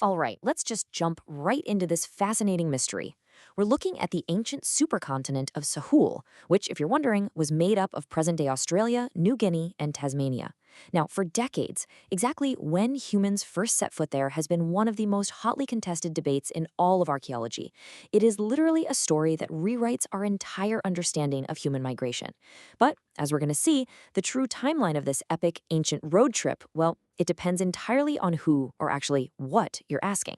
All right, let's just jump right into this fascinating mystery. We're looking at the ancient supercontinent of Sahul, which, if you're wondering, was made up of present day Australia, New Guinea, and Tasmania. Now, for decades, exactly when humans first set foot there has been one of the most hotly contested debates in all of archaeology. It is literally a story that rewrites our entire understanding of human migration. But, as we're going to see, the true timeline of this epic ancient road trip, well, it depends entirely on who, or actually what, you're asking.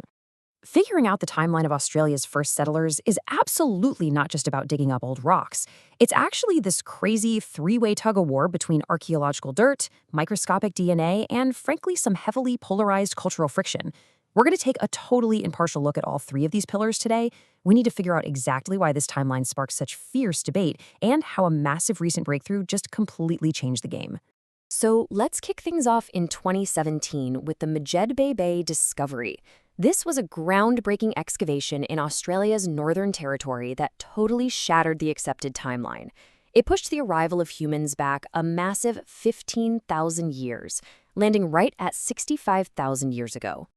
Figuring out the timeline of Australia's first settlers is absolutely not just about digging up old rocks. It's actually this crazy three-way tug-of-war between archaeological dirt, microscopic DNA, and frankly some heavily polarized cultural friction. We're going to take a totally impartial look at all three of these pillars today. We need to figure out exactly why this timeline sparks such fierce debate and how a massive recent breakthrough just completely changed the game. So let's kick things off in 2017 with the Medjed Bay discovery. This was a groundbreaking excavation in Australia's Northern Territory that totally shattered the accepted timeline. It pushed the arrival of humans back a massive 15,000 years, landing right at 65,000 years ago.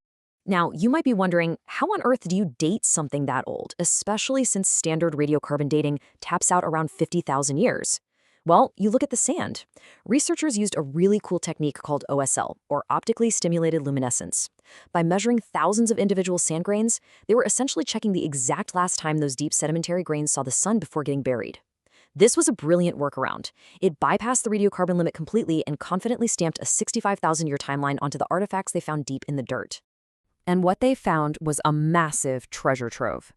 Now, you might be wondering, how on earth do you date something that old, especially since standard radiocarbon dating taps out around 50,000 years? Well, you look at the sand. Researchers used a really cool technique called OSL, or optically stimulated luminescence. By measuring thousands of individual sand grains, they were essentially checking the exact last time those deep sedimentary grains saw the sun before getting buried. This was a brilliant workaround. It bypassed the radiocarbon limit completely and confidently stamped a 65,000-year timeline onto the artifacts they found deep in the dirt. And what they found was a massive treasure trove.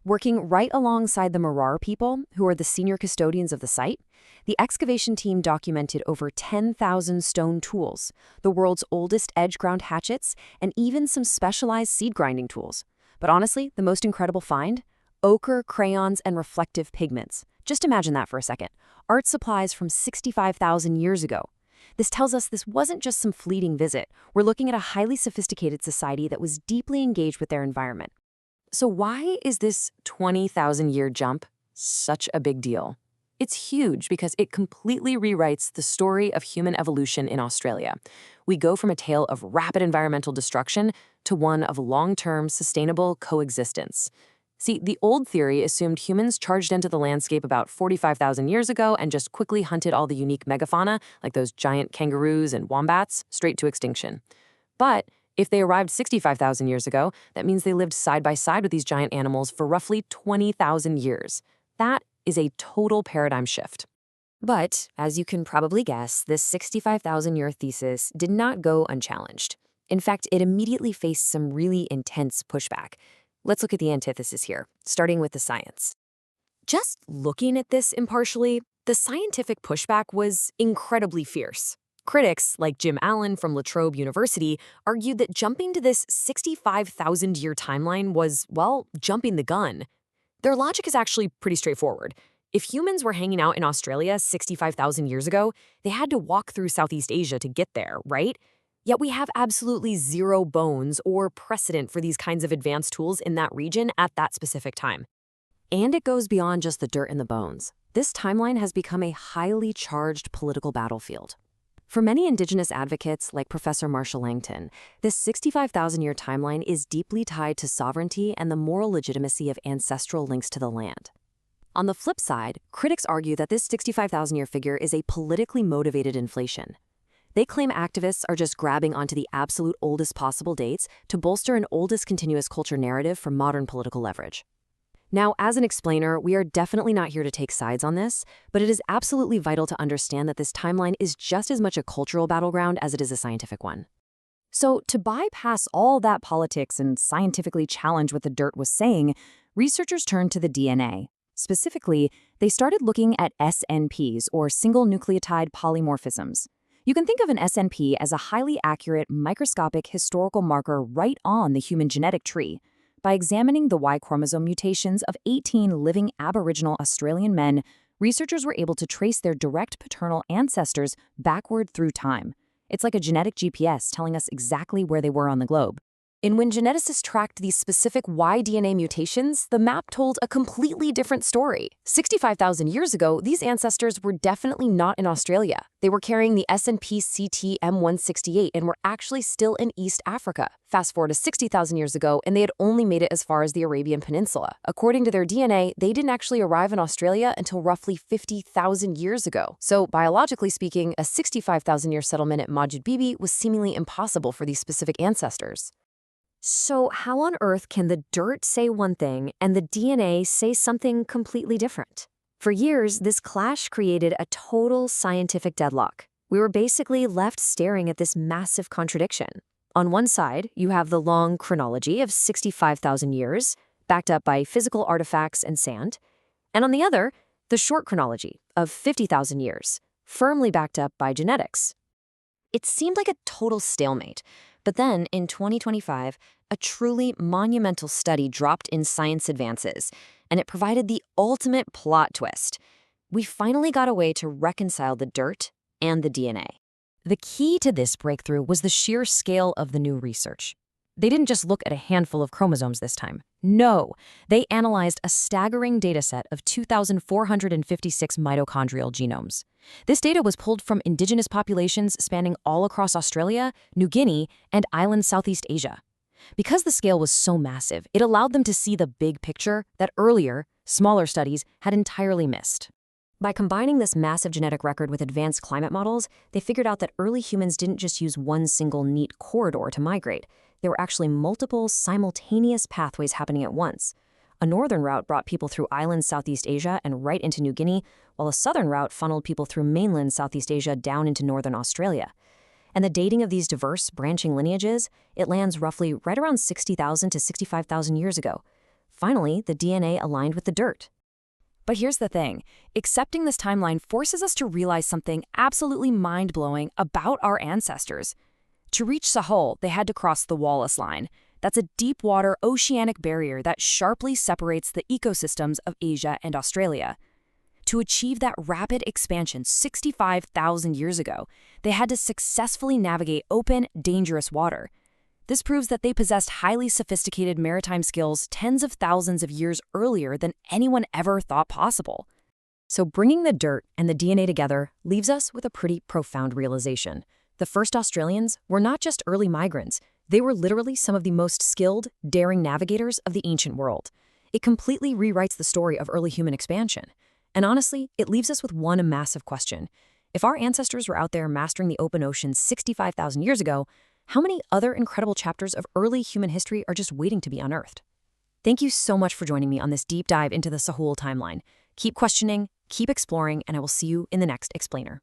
Working right alongside the Marar people, who are the senior custodians of the site, the excavation team documented over 10,000 stone tools, the world's oldest edge-ground hatchets, and even some specialized seed grinding tools. But honestly, the most incredible find? Ochre, crayons, and reflective pigments. Just imagine that for a second. Art supplies from 65,000 years ago. This tells us this wasn't just some fleeting visit. We're looking at a highly sophisticated society that was deeply engaged with their environment. So why is this 20,000-year jump such a big deal? It's huge because it completely rewrites the story of human evolution in Australia. We go from a tale of rapid environmental destruction to one of long-term, sustainable coexistence. See, the old theory assumed humans charged into the landscape about 45,000 years ago and just quickly hunted all the unique megafauna, like those giant kangaroos and wombats, straight to extinction. But if they arrived 65,000 years ago, that means they lived side by side with these giant animals for roughly 20,000 years. That is a total paradigm shift. But, as you can probably guess, this 65,000-year thesis did not go unchallenged. In fact, it immediately faced some really intense pushback. Let's look at the antithesis here, starting with the science. Just looking at this impartially, the scientific pushback was incredibly fierce. Critics, like Jim Allen from La Trobe University, argued that jumping to this 65,000-year timeline was, well, jumping the gun. Their logic is actually pretty straightforward. If humans were hanging out in Australia 65,000 years ago, they had to walk through Southeast Asia to get there, right? Yet we have absolutely zero bones or precedent for these kinds of advanced tools in that region at that specific time. And it goes beyond just the dirt and the bones. This timeline has become a highly charged political battlefield. For many Indigenous advocates, like Professor Marshall Langton, this 65,000-year timeline is deeply tied to sovereignty and the moral legitimacy of ancestral links to the land. On the flip side, critics argue that this 65,000-year figure is a politically motivated inflation. They claim activists are just grabbing onto the absolute oldest possible dates to bolster an oldest continuous culture narrative for modern political leverage. Now, as an explainer, we are definitely not here to take sides on this, but it is absolutely vital to understand that this timeline is just as much a cultural battleground as it is a scientific one. So, to bypass all that politics and scientifically challenge what the dirt was saying, researchers turned to the DNA. Specifically, they started looking at SNPs, or single nucleotide polymorphisms. You can think of an SNP as a highly accurate, microscopic historical marker right on the human genetic tree. By examining the Y chromosome mutations of 18 living Aboriginal Australian men, researchers were able to trace their direct paternal ancestors backward through time. It's like a genetic GPS telling us exactly where they were on the globe. And when geneticists tracked these specific Y DNA mutations, the map told a completely different story. 65,000 years ago, these ancestors were definitely not in Australia. They were carrying the SNP CT-M168 and were actually still in East Africa. Fast forward to 60,000 years ago, and they had only made it as far as the Arabian Peninsula. According to their DNA, they didn't actually arrive in Australia until roughly 50,000 years ago. So, biologically speaking, a 65,000-year settlement at Majid Bibi was seemingly impossible for these specific ancestors. So how on earth can the dirt say one thing and the DNA say something completely different? For years, this clash created a total scientific deadlock. We were basically left staring at this massive contradiction. On one side, you have the long chronology of 65,000 years, backed up by physical artifacts and sand. And on the other, the short chronology of 50,000 years, firmly backed up by genetics. It seemed like a total stalemate. But then, in 2025, a truly monumental study dropped in Science Advances, and it provided the ultimate plot twist. We finally got a way to reconcile the dirt and the DNA. The key to this breakthrough was the sheer scale of the new research. They didn't just look at a handful of chromosomes this time. No, they analyzed a staggering dataset of 2,456 mitochondrial genomes. This data was pulled from indigenous populations spanning all across Australia, New Guinea, and island Southeast Asia. Because the scale was so massive, it allowed them to see the big picture that earlier, smaller studies had entirely missed. By combining this massive genetic record with advanced climate models, they figured out that early humans didn't just use one single neat corridor to migrate. There were actually multiple simultaneous pathways happening at once. A northern route brought people through island Southeast Asia and right into New Guinea, while a southern route funneled people through mainland Southeast Asia down into northern Australia. And the dating of these diverse, branching lineages, it lands roughly right around 60,000 to 65,000 years ago. Finally, the DNA aligned with the dirt. But here's the thing. Accepting this timeline forces us to realize something absolutely mind-blowing about our ancestors. To reach Sahul, they had to cross the Wallace Line. That's a deep-water oceanic barrier that sharply separates the ecosystems of Asia and Australia. To achieve that rapid expansion 65,000 years ago, they had to successfully navigate open, dangerous water. This proves that they possessed highly sophisticated maritime skills tens of thousands of years earlier than anyone ever thought possible. So bringing the dirt and the DNA together leaves us with a pretty profound realization. The first Australians were not just early migrants. They were literally some of the most skilled, daring navigators of the ancient world. It completely rewrites the story of early human expansion. And honestly, it leaves us with one massive question. If our ancestors were out there mastering the open ocean 65,000 years ago, how many other incredible chapters of early human history are just waiting to be unearthed? Thank you so much for joining me on this deep dive into the Sahul timeline. Keep questioning, keep exploring, and I will see you in the next explainer.